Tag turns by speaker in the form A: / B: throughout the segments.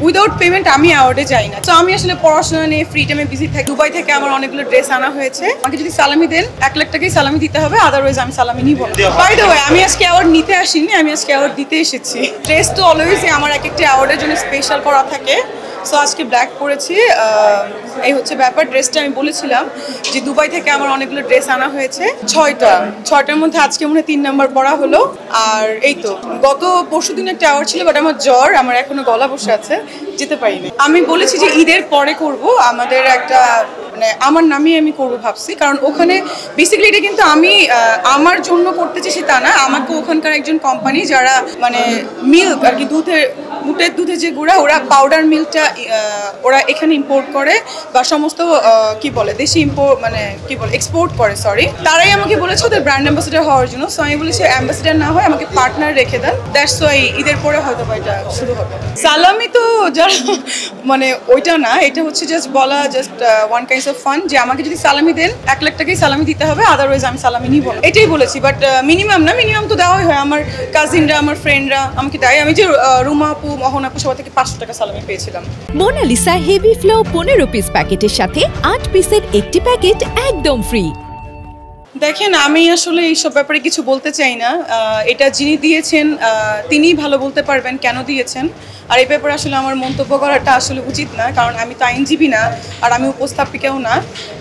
A: Without payment আমি অ্যাওয়ার্ডে যাই না। তো আমি আসলে পড়াশোনা নিয়ে ফ্রি টাইমে বিজি থাকি। দুবাই থেকে আমার অনেকগুলো ড্রেস আনা হয়েছে। আমাকে যদি সালামি দেন 1 লাখ টাকাই সালামি দিতে হবে, আদারওয়াইজ আমি সালামি নিব না। বাই দ্য ওয়ে, আমি আজকে অ্যাওয়ার্ড নিতে আসিনি, আমি আজকে অ্যাওয়ার্ড দিতে এসেছি। ড্রেস তো অলওয়েজই আমার এক একটা অ্যাওয়ার্ডের জন্য স্পেশাল করা থাকে। সো আজকে ব্ল্যাক পরেছি, এই হচ্ছে ব্যাপার। ড্রেসটা আমি বলেছিলাম যে দুবাই থেকে আমার অনেকগুলো ড্রেস আনা হয়েছে, 6টার মধ্যে আজকে মনে হয় 3 নাম্বার পরা হলো। আর এই তো গত পরশু দিন একটা অ্যাওয়ার্ড ছিল, বাট আমার জ্বর, আমার এখনো গলা বসে আছে, যেতে পারিনি। আমি বলেছি যে ঈদের পরে করব, আমাদের একটা মানে আমার নামই আমি করবো ভাবছি, কারণ ওখানে বেসিক্যালি এটা কিন্তু আমি আমার জন্য করতে চেয়েছি তা না, আমাকে ওখানকার একজন কোম্পানি যারা মানে মিল্ক আর কি, উটের দুধে যে গুঁড়া, ওরা পাউডার মিল্কটা ওরা এখানে ইম্পোর্ট করে বা সমস্ত কি বলে দেশি মানে কি বলে এক্সপোর্ট করে, সরি, তারাই আমাকে বলেছে ওদের ব্র্যান্ড অ্যাম্বাসেডার হওয়ার জন্য। সো আমি বলেছি অ্যাম্বাসেডার না হয় আমাকে পার্টনার রেখে দেন, দ্যাটস ওয়াই ঈদের পরে হয়তো বা এটা শুরু হবে। সালামি তো যারা মানে ওইটা না, এটা হচ্ছে জাস্ট বলা, just one kinds of fun, যে আমাকে যদি সালামি দেন 1 লাখ টাকাই সালামি দিতে হবে, আদারওয়াইজ আমি সালামি নিব না, এটাই বলেছি। বাট মিনিমাম না, মিনিমাম তো দেওয়াই হয়, আমার কাজিনরা আমার ফ্রেন্ডরা আমাকে দেয়। আমি যে রুমা আপু, মোহন আপু সবার থেকে 500 টাকা সালামি পেয়েছিলাম।
B: মোনালিসা হেভি ফ্লো 15 পিস প্যাকেটের সাথে 8 পিসের একটি প্যাকেট একদম ফ্রি।
A: দেখেন, আমি আসলে এইসব ব্যাপারে কিছু বলতে চাই না। এটা যিনি দিয়েছেন তিনিই ভালো বলতে পারবেন কেন দিয়েছেন, আর এই ব্যাপারে আসলে আমার মন্তব্য করাটা আসলে উচিত না, কারণ আমি তো আইনজীবী না আর আমি উপস্থাপিকাও না।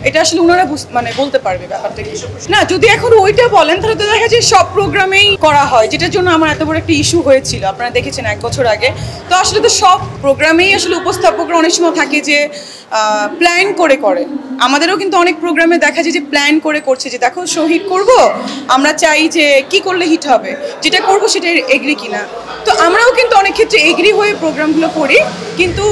A: এটা আসলে ওনারা মানে বলতে পারবে ব্যাপারটা কি না। যদি এখন ওইটা বলেন তাহলে তো দেখা যায় সব প্রোগ্রামেই করা হয়, যেটার জন্য আমার এত বড় একটা ইস্যু হয়েছিল, আপনারা দেখেছেন 1 বছর আগে। তো আসলে তো সব প্রোগ্রামেই আসলে উপস্থাপকরা অনেক সময় থাকে যে প্ল্যান করে আমাদেরও কিন্তু অনেক প্রোগ্রামে দেখা যায় যে প্ল্যান করে করছে, যে দেখো শো হিট করবো, আমরা চাই যে কি করলে হিট হবে, যেটা করবো সেটা এগ্রি কিনা। তো আমরাও কিন্তু অনেক ক্ষেত্রে এগ্রি হয়ে প্রোগ্রামগুলো করি, কিন্তু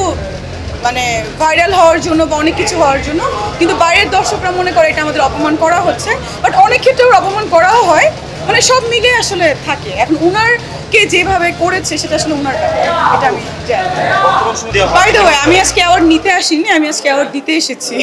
A: মানে ভাইরাল হওয়ার জন্য বা অনেক কিছু হওয়ার জন্য, কিন্তু বাইরের দর্শকরা মনে করে এটা আমাদের অপমান করা হচ্ছে, বাট অনেক ক্ষেত্রে ওর অপমান করাও হয়, মানে সব মিলে আসলে থাকে। এখন উনারকে যেভাবে করেছে সেটা আসলে উনার ব্যাপার, এটা আমি জানি। বাই দ্য ওয়ে, আমি আজকে অ্যাওয়ার্ড নিতে আসিনি, আমি আজকে অ্যাওয়ার্ড দিতে এসেছি,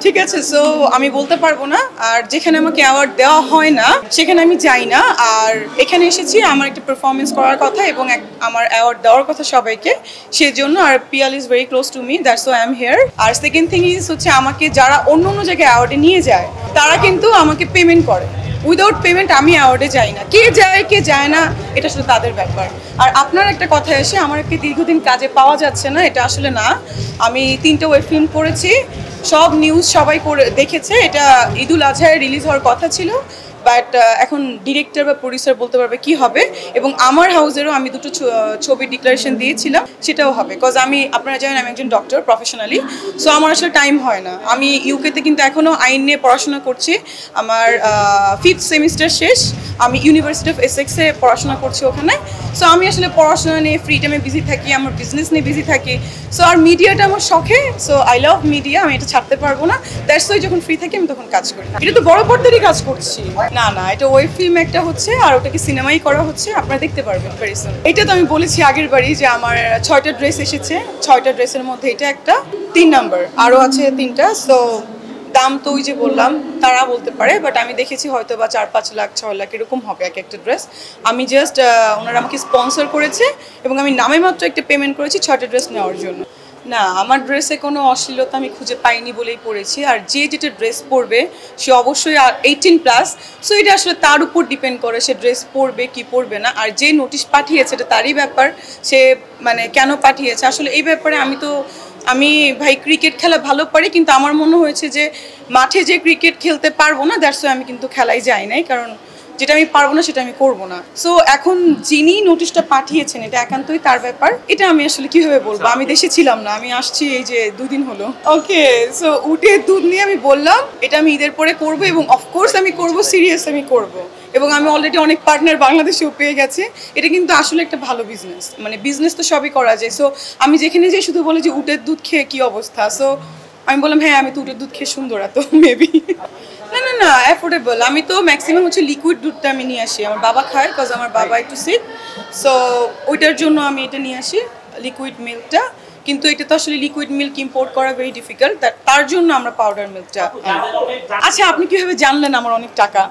A: ঠিক আছে? সো আমি বলতে পারবো না, আর যেখানে আমাকে অ্যাওয়ার্ড দেওয়া হয় না সেখানে আমি যাই না। আর এখানে এসেছি আমার একটা পারফরমেন্স করার কথা এবং আমার অ্যাওয়ার্ড দেওয়ার কথা সবাইকে, সেজন্য। আর Piyal is very close to me, that's why I am here. আর সেকেন্ড থিং ইজ হচ্ছে, আমাকে যারা অন্য জায়গায় অ্যাওয়ার্ডে নিয়ে যায় তারা কিন্তু আমাকে পেমেন্ট করে। উইদাউট পেমেন্ট আমি অ্যাওয়ার্ডে যাই না। কে যায় কে যায় না এটা আসলে তাদের ব্যাপার। আর আপনার একটা কথা এসে আমাকে দীর্ঘদিন কাজে পাওয়া যাচ্ছে না, এটা আসলে না। আমি 3টে ওয়েব ফিল্ম করেছি, সব নিউজ সবাই দেখেছে। এটা ঈদুল আজহায় রিলিজ হওয়ার কথা ছিল, বাট এখন ডিরেক্টর বা প্রডিউসার বলতে পারবে কি হবে। এবং আমার হাউসেরও আমি 2টো ছবি ডিক্লারেশন দিয়েছিলাম, সেটাও হবে। বিকজ আপনারা জানেন আমি একজন ডক্টর প্রফেশনালি, সো আমার আসলে টাইম হয় না। আমি ইউকেতে কিন্তু এখনও আইন নিয়ে পড়াশোনা করছি, আমার 5th সেমিস্টার শেষ। আমি ইউনিভার্সিটি অফ এসেক্সে পড়াশোনা করছি ওখানে। সো আমি আসলে পড়াশোনা নিয়ে ফ্রি টাইমে বিজি থাকি, আমার বিজনেস নিয়ে বিজি থাকি। সো আর মিডিয়াটা আমার শখে, সো আই লাভ মিডিয়া, আমি এটা ছাড়তে পারবো না। দ্যাটস ওয়াই যখন ফ্রি থাকি আমি তখন কাজ করি। এটা তো বড় পর্দারই কাজ করছি না, এটা ওয়েব ফিল্ম একটা হচ্ছে, আর ওটাকে সিনেমাই করা হচ্ছে, আপনারা দেখতে পারবেন ভেরি সুন। এটা তো আমি বলেছি আগের বারই যে আমার 6টা ড্রেস এসেছে, 6টা ড্রেসের মধ্যে এটা একটা 3 নাম্বার, আরও আছে 3টা। সো দাম তো ওই যে বললাম তারা বলতে পারে, বাট আমি দেখেছি হয়তো বা 4-5 লাখ 6 লাখ এরকম হবে এক একটা ড্রেস। আমি জাস্ট ওনারা আমাকে স্পন্সর করেছে এবং আমি নামে মাত্র একটা পেমেন্ট করেছি 6টা ড্রেস নেওয়ার জন্য। না, আমার ড্রেসে কোনো অশ্লীলতা আমি খুঁজে পাইনি বলেই পরেছি। আর যে যেটা ড্রেস পরবে সে অবশ্যই 18+, সো এটা আসলে তার উপর ডিপেন্ড করে সে ড্রেস পরবে কি পরবে না। আর যে নোটিশ পাঠিয়েছে এটা তারই ব্যাপার, সে মানে কেন পাঠিয়েছে আসলে এই ব্যাপারে আমি ভাই ক্রিকেট খেলা ভালো পারি, কিন্তু আমার মনে হয়েছে যে মাঠে যে ক্রিকেট খেলতে পারবো না, দ্যাটস ওয়াই আমি কিন্তু খেলায় যাই নাই, কারণ যেটা আমি পারবো না সেটা আমি করবো না। সো এখন যিনি নোটিশটা পাঠিয়েছেন এটা একান্তই তার ব্যাপার। এটা আমি আসলে কিভাবে বলবো, আমি দেশে ছিলাম না, আমি আসছি এই যে 2 দিন হলো। ওকে, সো উটের দুধ নিয়ে আমি বললাম এটা আমি ঈদের পরে করবো, এবং অফকোর্স আমি করবো, সিরিয়াস আমি করবো। এবং আমি অলরেডি অনেক পার্টনার বাংলাদেশেও পেয়ে গেছে। এটা কিন্তু আসলে একটা ভালো বিজনেস, মানে বিজনেস তো সবই করা যায়। সো আমি যেখানে যাই শুধু বলে যে উটের দুধ খেয়ে কী অবস্থা, সো আমি বললাম হ্যাঁ আমি তো উটের দুধ খেয়ে সুন্দর, এত মেবি না অ্যাফোর্ডেবল। আমি তো ম্যাক্সিমাম হচ্ছে লিকুইড দুধটা আমি নিয়ে আসি, আমার বাবা খায়, বিকজ আমার বাবা একটু সিক, সো ওইটার জন্য আমি এটা নিয়ে আসি লিকুইড মিল্কটা। কিন্তু এটা তো আসলে লিকুইড মিল্ক ইম্পোর্ট করা ভেরি ডিফিকাল্ট, তার জন্য আমরা পাউডার মিল্কটা। আচ্ছা, আপনি কিভাবে জানলেন আমার অনেক টাকা?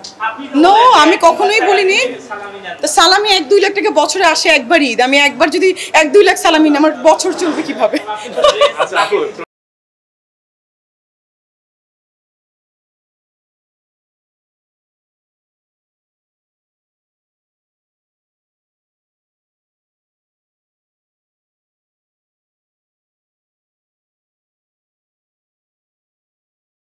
A: নো, আমি কখনোই বলিনি। সালামি 1-2 লাখ টাকা বছরে আসে একবার ঈদ, আমি একবার যদি 1-2 লাখ সালামি আমার বছর চলবে কিভাবে?